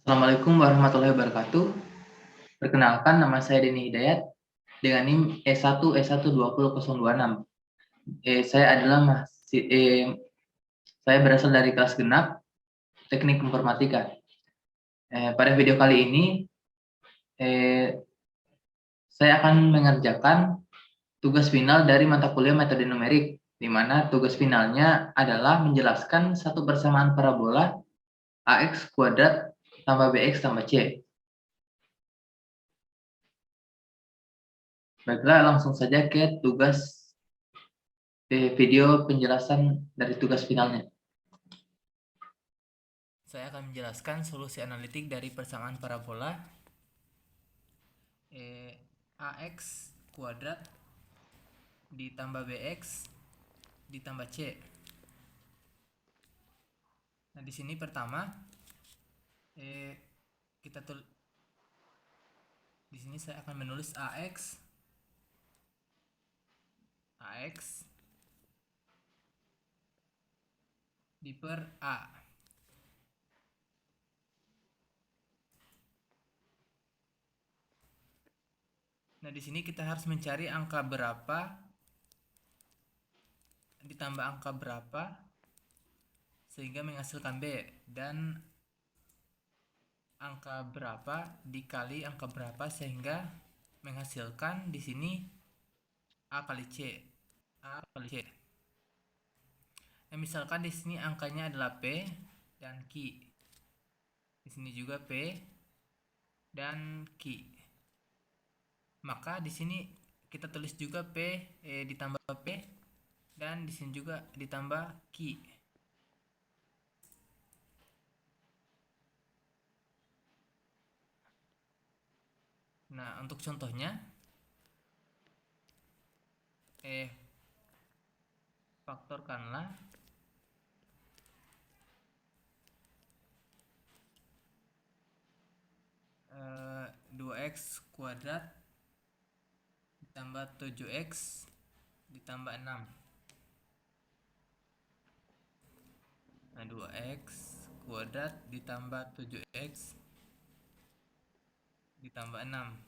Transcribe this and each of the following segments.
Assalamualaikum warahmatullahi wabarakatuh. Perkenalkan, nama saya Denny Hidayat dengan NIM E1 E1 20026. Saya adalah saya berasal dari kelas genap Teknik Informatika. Pada video kali ini saya akan mengerjakan tugas final dari mata kuliah metode numerik, di mana tugas finalnya adalah menjelaskan satu persamaan parabola AX kuadrat tambah BX tambah C. Baiklah, langsung saja ke tugas video penjelasan dari tugas finalnya. Saya akan menjelaskan solusi analitik dari persamaan parabola AX kuadrat ditambah BX ditambah C. Nah, di sini pertama di sini saya akan menulis AX diper A. Nah, di sini kita harus mencari angka berapa ditambah angka berapa sehingga menghasilkan B, dan angka berapa dikali angka berapa sehingga menghasilkan di sini A kali C. Nah, misalkan di sini angkanya adalah P dan Q. Di sini juga P dan Q. Maka di sini kita tulis juga P ditambah P, dan di sini juga ditambah Q. Nah, untuk contohnya faktorkanlah 2x kuadrat ditambah 7x ditambah 6. Nah, 2x kuadrat ditambah 7x ditambah 6.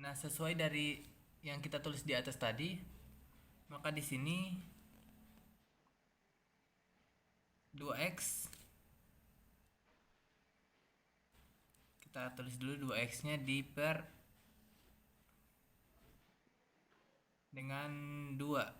Nah, sesuai dari yang kita tulis di atas tadi, maka di sini 2x, kita tulis dulu 2x-nya diper dengan 2.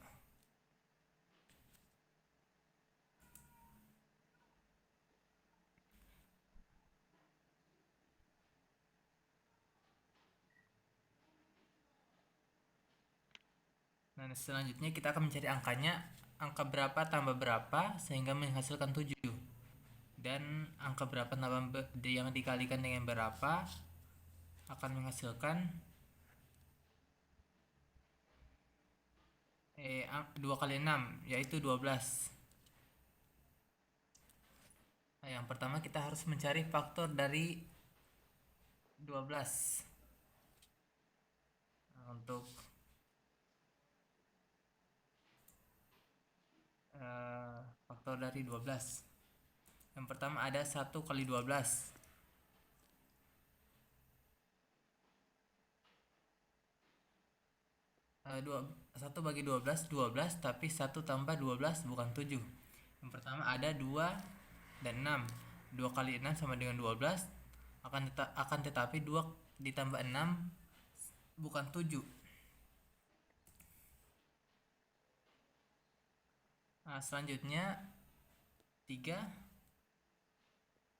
Nah, selanjutnya kita akan mencari angkanya, angka berapa tambah berapa sehingga menghasilkan 7, dan angka berapa tambah yang dikalikan dengan berapa akan menghasilkan 2 kali 6, yaitu 12. Nah, yang pertama kita harus mencari faktor dari 12. Nah, untuk faktor dari 12, yang pertama ada 1 kali 12. 1 bagi 12, 12, tapi 1 tambah 12 bukan 7. Yang pertama ada 2 dan 6. 2 kali 6 sama dengan 12, akan tetapi 2 ditambah 6 bukan 7. Nah, selanjutnya 3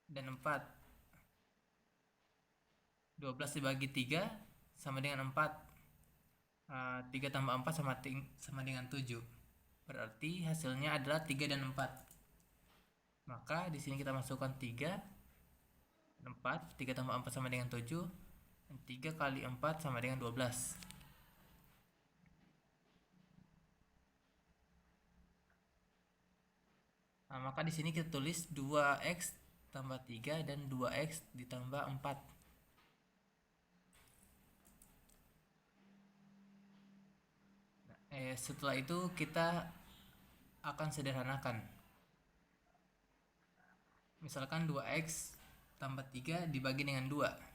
dan 4. 12 dibagi 3 sama dengan 4. 3 tambah 4 sama dengan 7. Berarti hasilnya adalah 3 dan 4. Maka di sini kita masukkan 3 dan 4. 3 tambah 4 sama dengan 7. Dan 3 kali 4 sama dengan 12. Nah, maka di sini kita tulis 2x tambah 3 dan 2x ditambah 4. Setelah itu kita akan sederhanakan. Misalkan 2x tambah 3 dibagi dengan 2.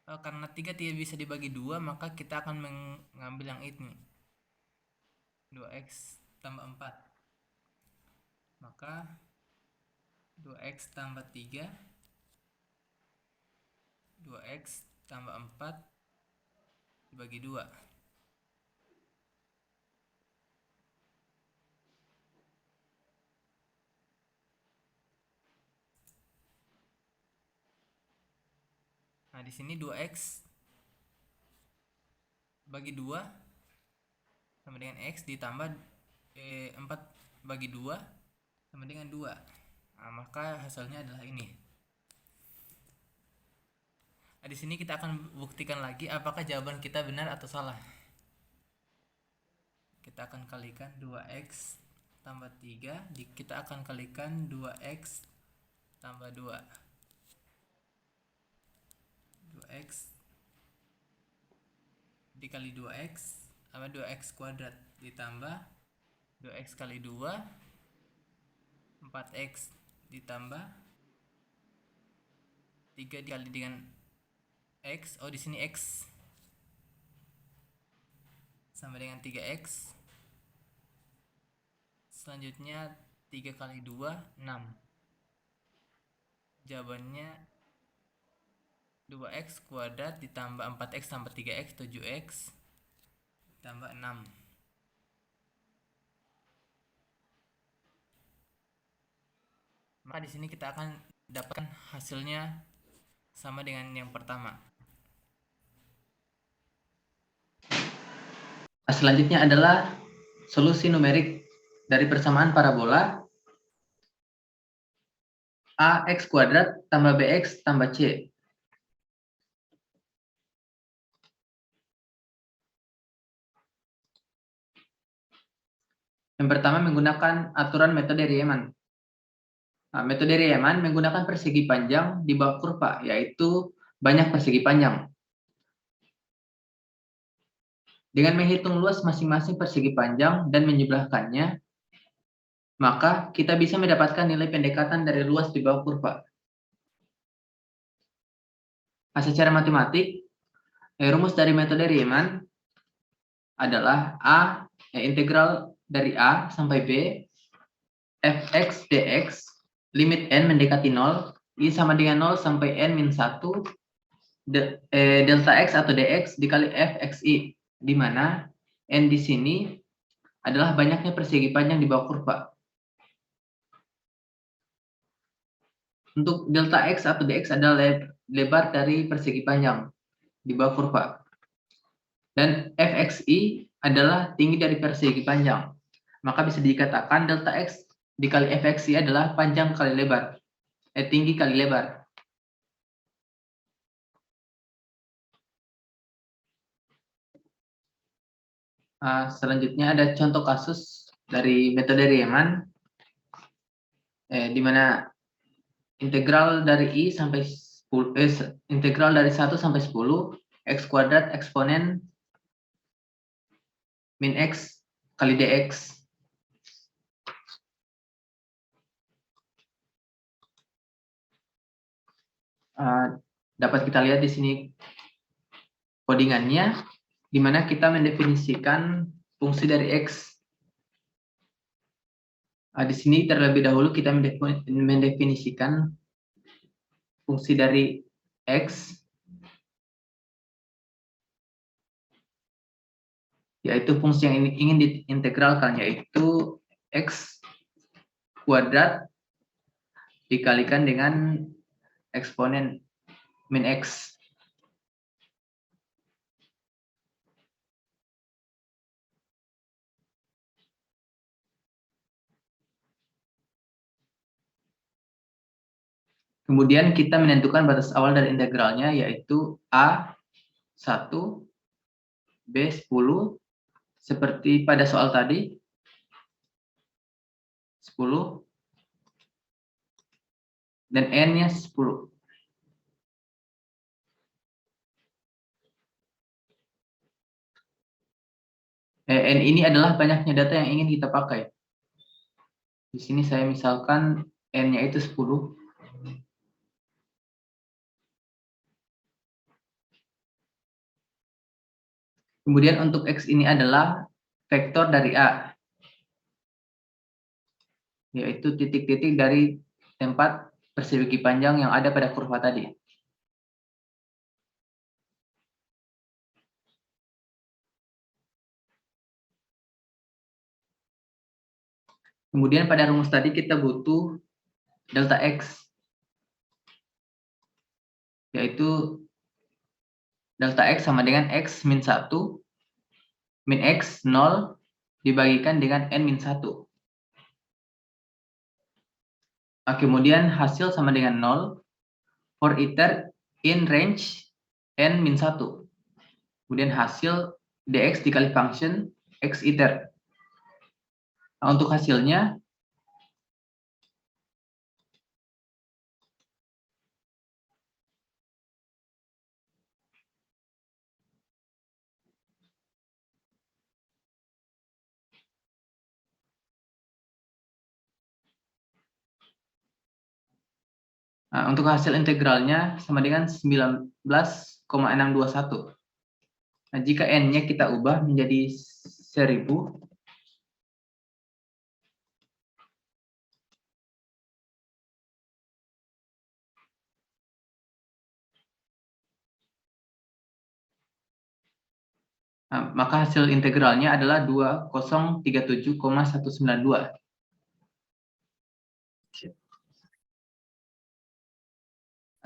Karena 3 tidak bisa dibagi 2, maka kita akan mengambil yang ini. 2x tambah 4. Maka 2x tambah 3, 2x tambah 4 dibagi 2. Nah, di sini 2x bagi 2 sama dengan x ditambah 4 bagi 2 sama dengan 2. Nah, maka hasilnya adalah ini. Nah, di sini kita akan buktikan lagi apakah jawaban kita benar atau salah. Kita akan kalikan 2x tambah 3, kita akan kalikan 2x tambah 2. 2x dikali 2x sama 2x kuadrat ditambah 2x kali 2, 4x ditambah 3 dikali dengan x. Oh, di sini x sama dengan 3x. Selanjutnya 3 kali 2, 6. Jawabannya 2x kuadrat ditambah 4x tambah 3x, 7x ditambah 6. Maka di sini kita akan dapatkan hasilnya sama dengan yang pertama. Selanjutnya adalah solusi numerik dari persamaan parabola ax kuadrat tambah bx tambah c. Yang pertama menggunakan aturan metode Riemann. Nah, metode Riemann menggunakan persegi panjang di bawah kurva, yaitu banyak persegi panjang. Dengan menghitung luas masing-masing persegi panjang dan menjumlahkannya, maka kita bisa mendapatkan nilai pendekatan dari luas di bawah kurva. Nah, secara matematik, rumus dari metode Riemann adalah integral dari A sampai B, fx dx, limit n mendekati 0, i sama dengan 0 sampai n min 1, delta x atau dx dikali fxi, di mana n di sini adalah banyaknya persegi panjang di bawah kurva. Untuk delta x atau dx adalah lebar dari persegi panjang di bawah kurva. Dan fxi adalah tinggi dari persegi panjang. Maka bisa dikatakan delta x dikali fxi adalah panjang kali lebar. Tinggi kali lebar. Selanjutnya ada contoh kasus dari metode Riemann, di mana integral dari i sampai 10, integral dari 1 sampai 10 x kuadrat eksponen min x kali dx. Dapat kita lihat di sini codingannya, di mana kita mendefinisikan fungsi dari x. Di sini terlebih dahulu kita mendefinisikan fungsi dari x, yaitu fungsi yang ingin diintegralkan, yaitu x kuadrat dikalikan dengan eksponen min x. Kemudian kita menentukan batas awal dari integralnya, yaitu A1, B10, seperti pada soal tadi, 10, dan N-nya 10. N ini adalah banyaknya data yang ingin kita pakai. Di sini saya misalkan N-nya itu 10. Kemudian untuk X ini adalah vektor dari A, yaitu titik-titik dari tempat persegi panjang yang ada pada kurva tadi. Kemudian pada rumus tadi kita butuh delta X, yaitu delta X sama dengan X min 1 min X 0 dibagikan dengan N min 1. Kemudian hasil sama dengan 0 for iter in range N min 1. Kemudian hasil dx dikali function X iter. Nah, untuk hasilnya untuk hasil integralnya sama dengan 19,621. Nah, jika N-nya kita ubah menjadi 1000, maka hasil integralnya adalah 2037,192.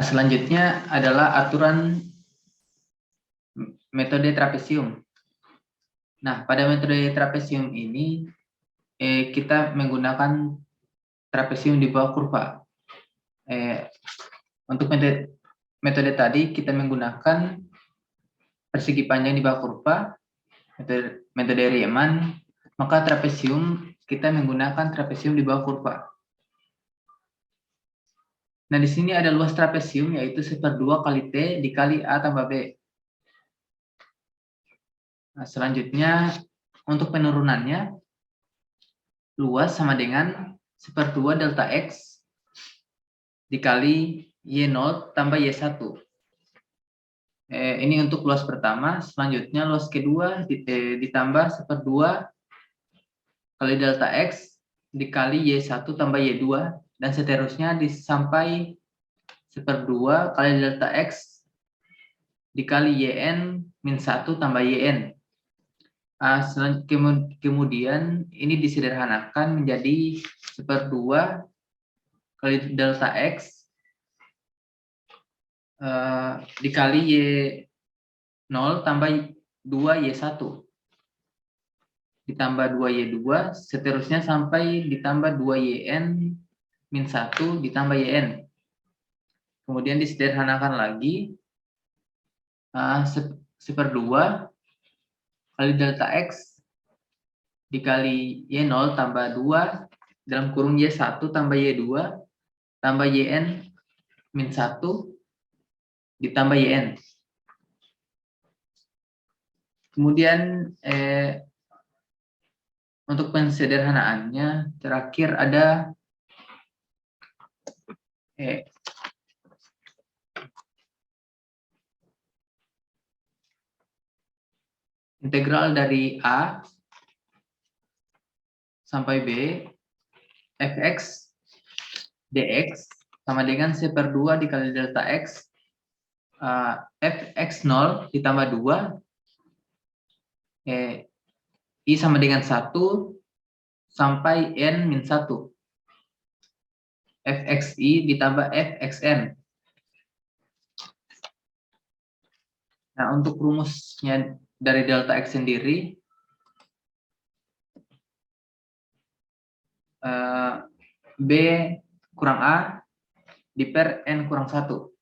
Selanjutnya adalah aturan metode trapesium. Nah, pada metode trapesium ini kita menggunakan trapesium di bawah kurva. Untuk metode tadi kita menggunakan persegi panjang di bawah kurva, metode Riemann, maka trapesium kita menggunakan trapesium di bawah kurva. Nah, di sini ada luas trapesium yaitu 1/2 kali T dikali A tambah B. Nah, selanjutnya untuk penurunannya, luas sama dengan 1/2 delta X dikali Y0 tambah Y1. Ini untuk luas pertama. Selanjutnya luas kedua ditambah 1/2 kali delta X dikali Y1 tambah Y2, dan seterusnya sampai 1/2 kali delta X dikali YN min 1 tambah YN. Kemudian ini disederhanakan menjadi 1/2 kali delta X dikali Y0 tambah 2Y1 ditambah 2Y2, seterusnya sampai ditambah 2YN min 1 ditambah YN. Kemudian disederhanakan lagi 1/2 kali delta X dikali Y0 tambah 2 dalam kurung Y1 tambah Y2 tambah YN min 1 ditambah YN. Kemudian untuk pensederhanaannya terakhir ada integral dari A sampai B fx dx sama dengan 1/2 dikali delta X fx0 ditambah 2 I sama dengan 1 sampai N min 1 fxi ditambah fxn. Nah, untuk rumusnya dari delta X sendiri B kurang A diper N kurang 1.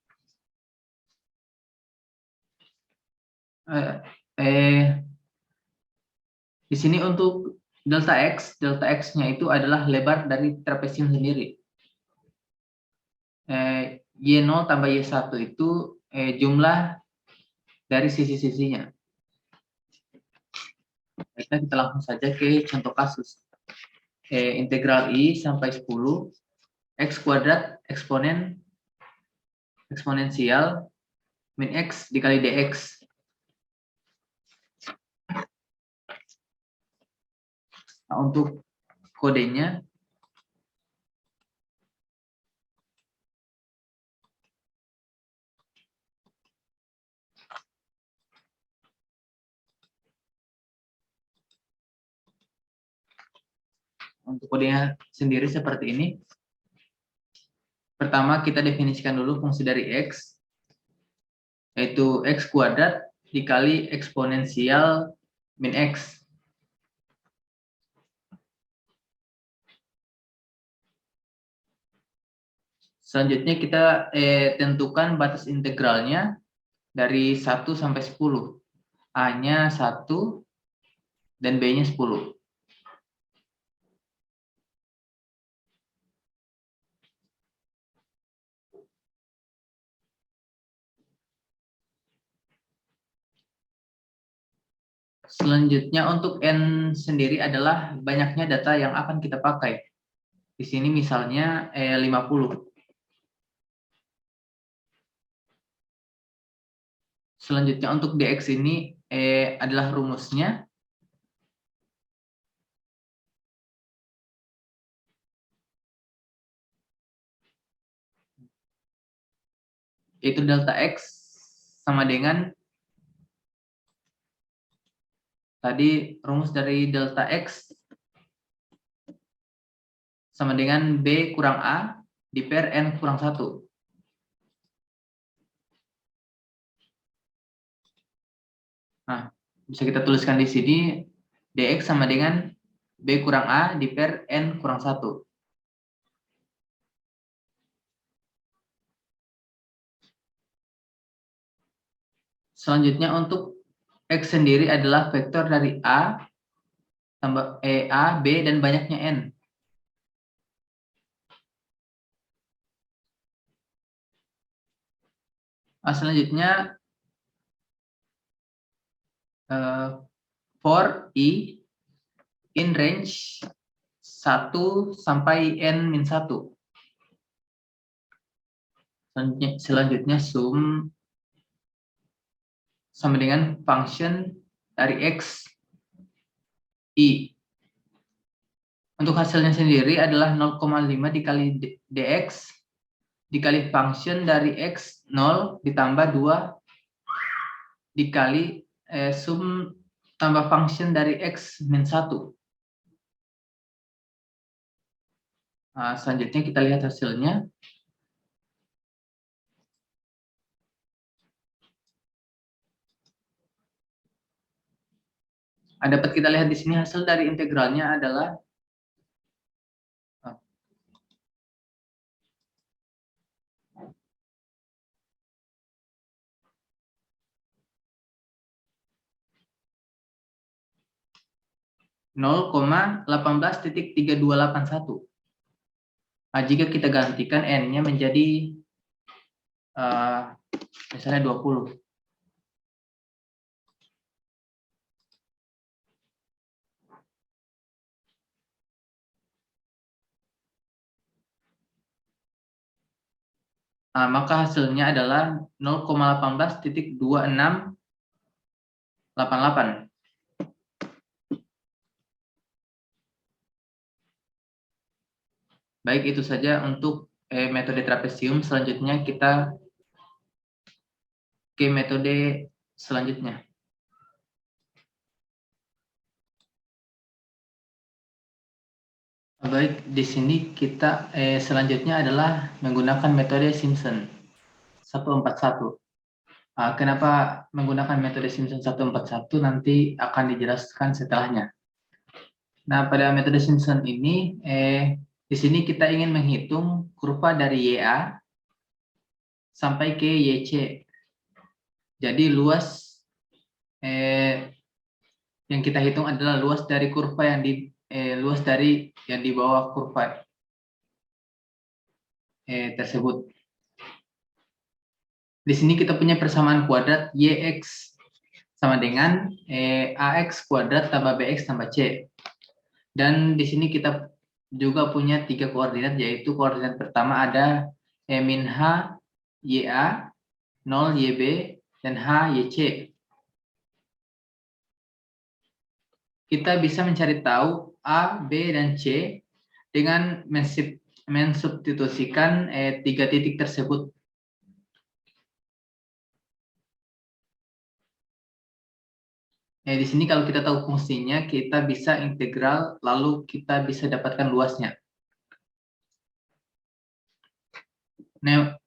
Di sini untuk delta X-nya itu adalah lebar dari trapesium sendiri. Y0 tambah Y1 itu jumlah dari sisi-sisinya. Baiklah, kita langsung saja ke contoh kasus. Integral I sampai 10 X kuadrat eksponensial min X dikali dx. Nah, untuk kodenya sendiri seperti ini. Pertama, kita definisikan dulu fungsi dari X, yaitu X kuadrat dikali eksponensial min X. Selanjutnya kita tentukan batas integralnya dari 1 sampai 10. A-nya 1 dan B-nya 10. Selanjutnya untuk N sendiri adalah banyaknya data yang akan kita pakai. Di sini misalnya 50. Selanjutnya untuk dx ini adalah rumusnya. Yaitu delta x sama dengan tadi rumus dari delta x sama dengan B kurang A di per N kurang 1. Nah, bisa kita tuliskan di sini dx sama dengan B kurang A di per N kurang 1. Selanjutnya untuk X sendiri adalah vektor dari A tambah A, B, dan banyaknya N. Selanjutnya for I in range 1 sampai N-1. Selanjutnya sum sama dengan function dari X I. Untuk hasilnya sendiri adalah 0,5 dikali dx dikali function dari X 0 ditambah 2 dikali sum tambah function dari X min 1. Nah, selanjutnya kita lihat hasilnya. Dapat kita lihat di sini hasil dari integralnya adalah 0,18.3281. Nah, jika kita gantikan N-nya menjadi misalnya 20. Nah, maka hasilnya adalah 0,18.2688. Baik, itu saja untuk metode trapesium. Selanjutnya kita ke metode selanjutnya. Baik, di sini kita selanjutnya adalah menggunakan metode Simpson 141. Kenapa menggunakan metode Simpson 141 nanti akan dijelaskan setelahnya. Nah, pada metode Simpson ini di sini kita ingin menghitung kurva dari YA sampai ke YC. Jadi luas yang kita hitung adalah luas dari kurva yang di bawah kurva tersebut. Di sini kita punya persamaan kuadrat YX sama dengan AX kuadrat tambah BX tambah C. Dan di sini kita juga punya 3 koordinat, yaitu koordinat pertama ada min H, YA, 0, YB, dan H, YC. Kita bisa mencari tahu A, B, dan C dengan mensubstitusikan 3 titik tersebut. Di sini kalau kita tahu fungsinya, kita bisa integral, lalu kita bisa dapatkan luasnya. Nah,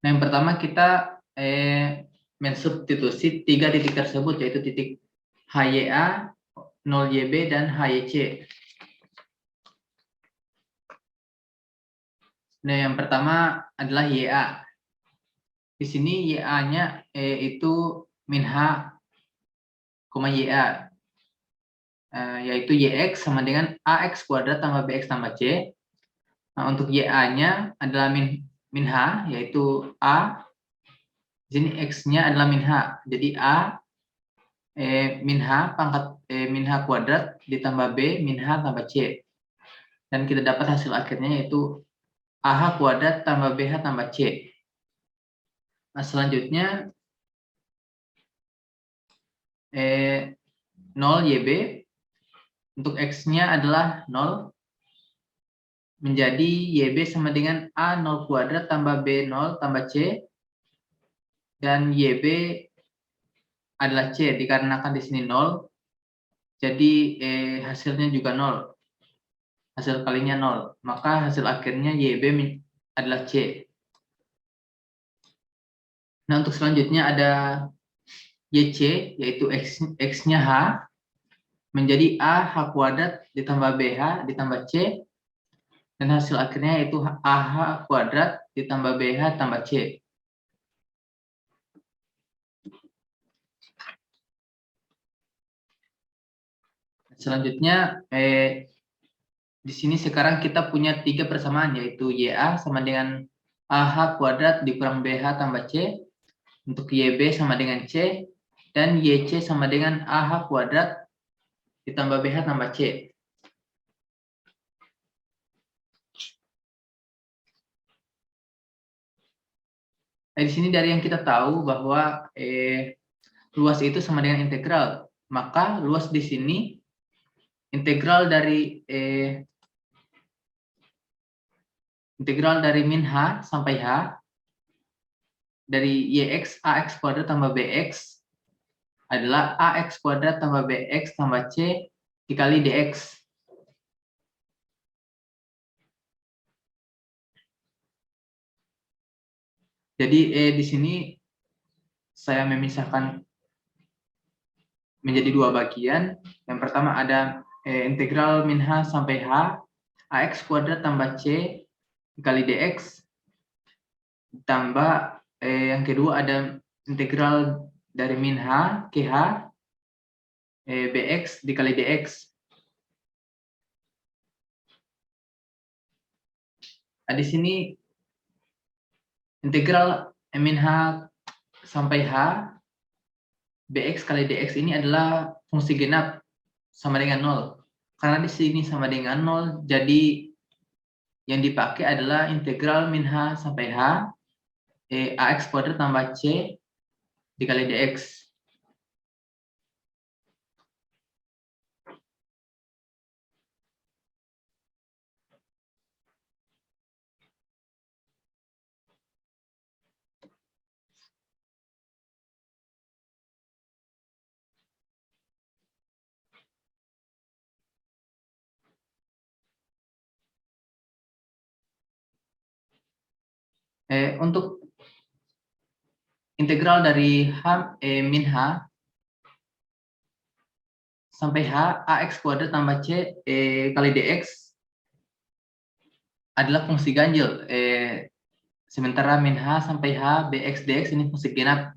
yang pertama kita mensubstitusi 3 titik tersebut, yaitu titik HYA, 0YB, dan HYC. Nah, yang pertama adalah YA. Di sini YA-nya itu min H, YA, yaitu YX sama dengan AX kuadrat tambah BX tambah C. Nah, untuk YA-nya adalah min H, yaitu A. Di sini X-nya adalah min H. Jadi A min H pangkat min H kuadrat ditambah B min H tambah C. Dan kita dapat hasil akhirnya yaitu AH kuadrat tambah BH tambah C. Nah, selanjutnya 0 YB. Untuk X-nya adalah 0. Menjadi YB sama dengan A0 kuadrat tambah B0 tambah C. Dan YB adalah C, dikarenakan di sini 0. Jadi hasilnya juga 0. Hasil kalinya 0. Maka hasil akhirnya YB adalah C. Nah, untuk selanjutnya ada YC, yaitu X-nya H. Menjadi AH kuadrat ditambah BH ditambah C. Dan hasil akhirnya yaitu AH kuadrat ditambah BH tambah C. Selanjutnya di sini sekarang kita punya 3 persamaan, yaitu YA sama dengan AH kuadrat dikurang BH tambah C. Untuk YB sama dengan C. Dan YC sama dengan AH kuadrat ditambah BH tambah C. Nah, di sini dari yang kita tahu bahwa luas itu sama dengan integral. Maka luas di sini integral dari min H sampai H dari YX AX kuadrat tambah BX adalah AX kuadrat tambah BX tambah C dikali DX. Jadi di sini saya memisahkan menjadi 2 bagian. Yang pertama ada integral min H sampai H AX kuadrat tambah C dikali DX tambah yang kedua ada integral dari min H ke H BX dikali DX. Nah, di sini integral min H sampai H BX kali DX ini adalah fungsi genap sama dengan 0. Karena di sini sama dengan 0, jadi yang dipakai adalah integral min H sampai H AX kuadrat tambah C dikali DX. Untuk integral dari min H sampai H AX kuadrat tambah C kali DX adalah fungsi ganjil. Sementara min H sampai H BX DX ini fungsi genap.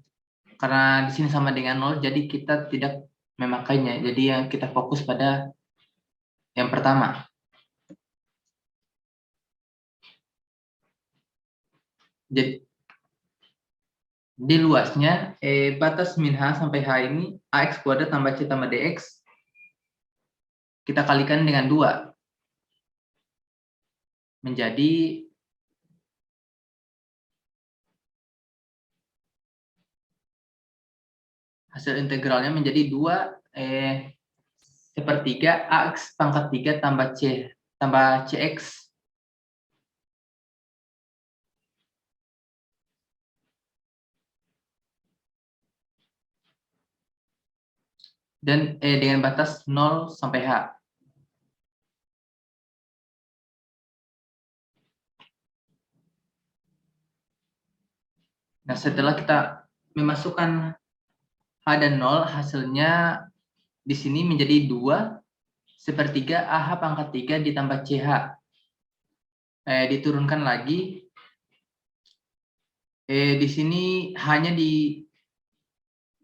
Karena di sini sama dengan 0, jadi kita tidak memakainya. Jadi yang kita fokus pada yang pertama. Jadi Di luasnya, batas min H sampai H ini AX kuadrat tambah C tambah DX, kita kalikan dengan 2. Menjadi hasil integralnya menjadi 2 sepertiga AX pangkat 3 tambah C tambah CX. Dan dengan batas 0 sampai H. Nah, setelah kita memasukkan H dan 0, hasilnya di sini menjadi 2 sepertiga AH pangkat 3 ditambah CH. Diturunkan lagi. Di sini hanya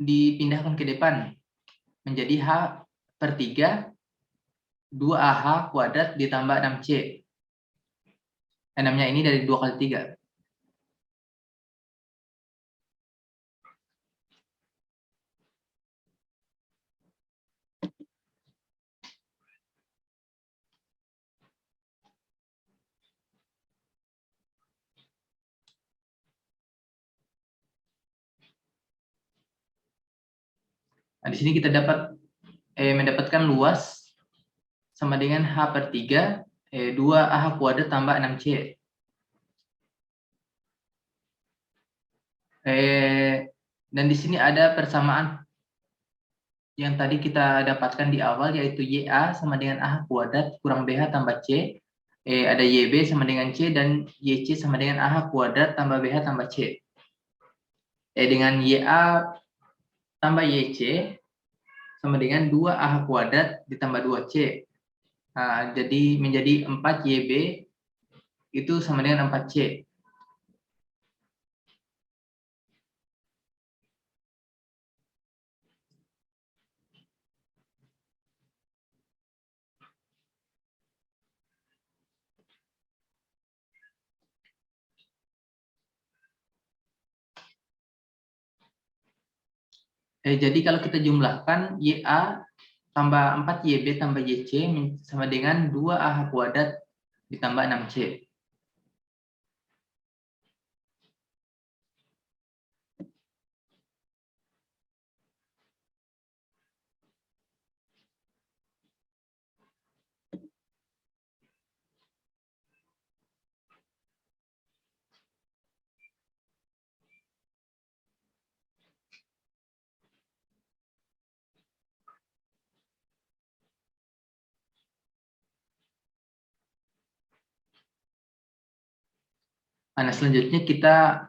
dipindahkan ke depan. Menjadi H per 3, 2AH kuadrat ditambah 6C. 6-nya ini dari 2 kali 3. Nah, di sini kita mendapatkan luas sama dengan H per 3, 2AH kuadrat tambah 6C. Dan di sini ada persamaan yang tadi kita dapatkan di awal, yaitu YA sama dengan AH kuadrat kurang BH tambah C. Ada YB sama dengan C dan YC sama dengan AH kuadrat tambah BH tambah C. Dengan YA tambah YC sama dengan 2AH kuadrat ditambah 2C. Nah, jadi menjadi 4YB itu sama dengan 4C. Jadi kalau kita jumlahkan YA tambah 4YB tambah YC sama dengan 2AH kuadrat ditambah 6C. Nah, selanjutnya kita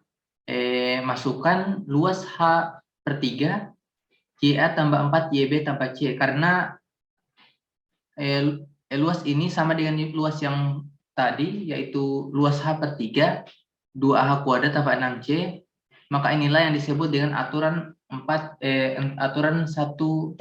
masukkan luas H per 3, YA tambah 4, YB tambah C. Karena luas ini sama dengan luas yang tadi, yaitu luas H per 3, 2AH kuadrat tambah 6C. Maka inilah yang disebut dengan aturan 141.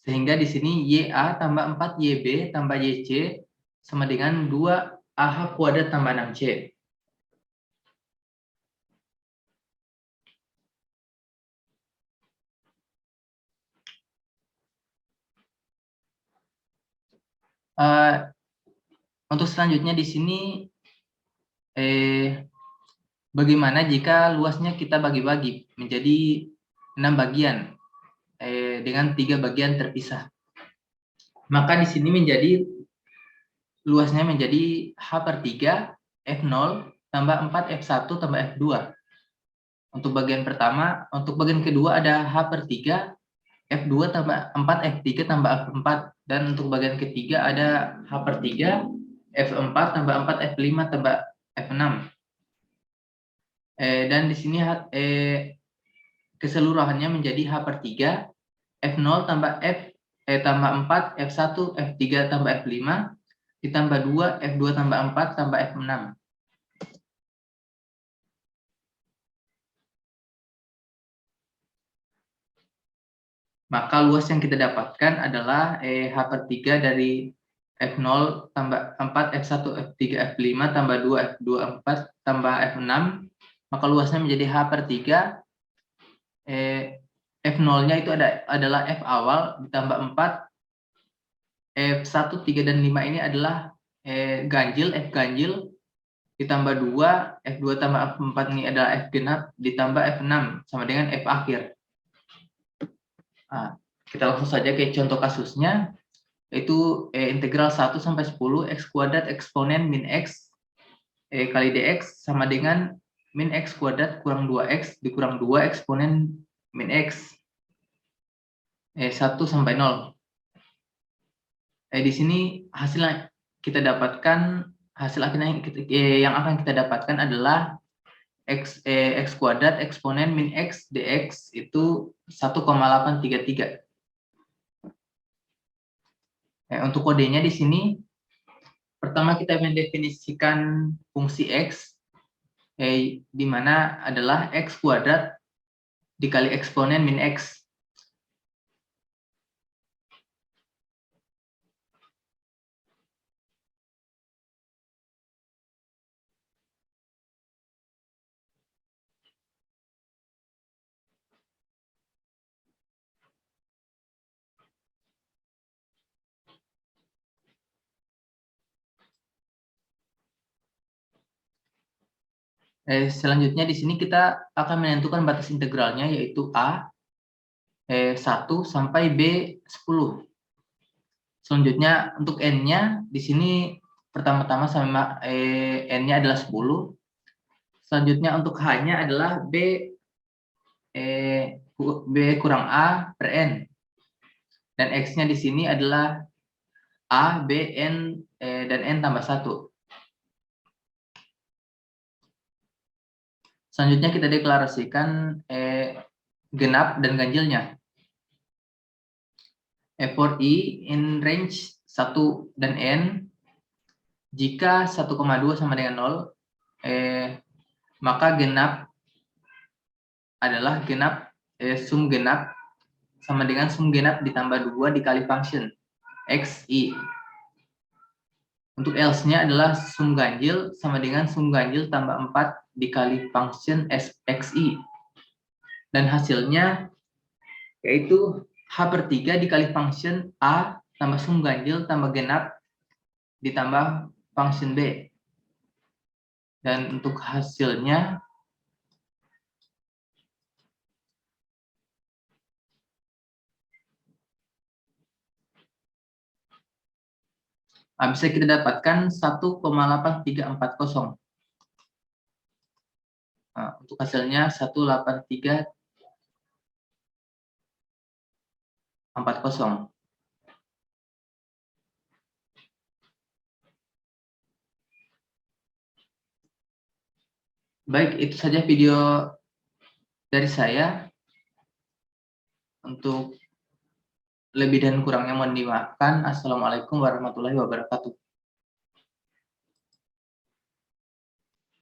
Sehingga di sini YA tambah 4YB tambah YC sama dengan 2AH kuadrat tambah 6C. Untuk selanjutnya di sini bagaimana jika luasnya kita bagi-bagi menjadi 6 bagian dengan 3 bagian terpisah. Maka di sini luasnya menjadi H per 3, F0 tambah 4 F1 tambah F2. Untuk bagian pertama, untuk bagian kedua ada H per 3, F2 tambah 4 F3 tambah F4. Dan untuk bagian ketiga ada H per 3, F4 tambah 4 F5 tambah F6. Dan di sini keseluruhannya menjadi H per 3, F0 tambah tambah 4, F1, F3 tambah F5, ditambah 2, F2 tambah 4 tambah F6. Maka luas yang kita dapatkan adalah H/3 dari F0 tambah 4, F1, F3, F5 tambah 2, F2, F4 tambah F6. Maka luasnya menjadi H/3. F0-nya itu adalah F awal ditambah 4. F1, 3, dan 5 ini adalah ganjil, F ganjil ditambah 2, F2 tambah F4 ini adalah F genap ditambah F6 sama dengan F akhir. Nah, kita langsung saja ke contoh kasusnya, yaitu integral 1 sampai 10 x kuadrat eksponen min x kali dx sama dengan min x kuadrat kurang 2x dikurang 2 eksponen min x 1 sampai 0. Di sini hasilnya kita dapatkan, hasil akhirnya yang akan kita dapatkan adalah x kuadrat eksponen min x dx itu 1,833. Untuk kodenya di sini, pertama kita mendefinisikan fungsi x, di mana adalah x kuadrat dikali eksponen min x. Selanjutnya di sini kita akan menentukan batas integralnya, yaitu A 1 sampai B 10. Selanjutnya untuk N-nya di sini pertama-tama sama N-nya adalah 10. Selanjutnya untuk H-nya adalah B kurang A per N. Dan X-nya di sini adalah A, B, N, dan N tambah 1. Selanjutnya kita deklarasikan genap dan ganjilnya. For I in range 1 dan N, jika 1,2 sama dengan 0, maka genap adalah genap sum genap sama dengan sum genap ditambah 2 dikali function xi. Untuk else-nya /nya adalah sum ganjil sama dengan sum ganjil tambah 4 dikali function xi. Dan hasilnya yaitu H/3 dikali function A tambah sum ganjil tambah genap ditambah function B. Dan untuk hasilnya bisa kita dapatkan 1,8340. Untuk hasilnya 1,8340. Baik, itu saja video dari saya. Untuk lebih dan kurangnya mohon dimaafkan. Assalamualaikum warahmatullahi wabarakatuh.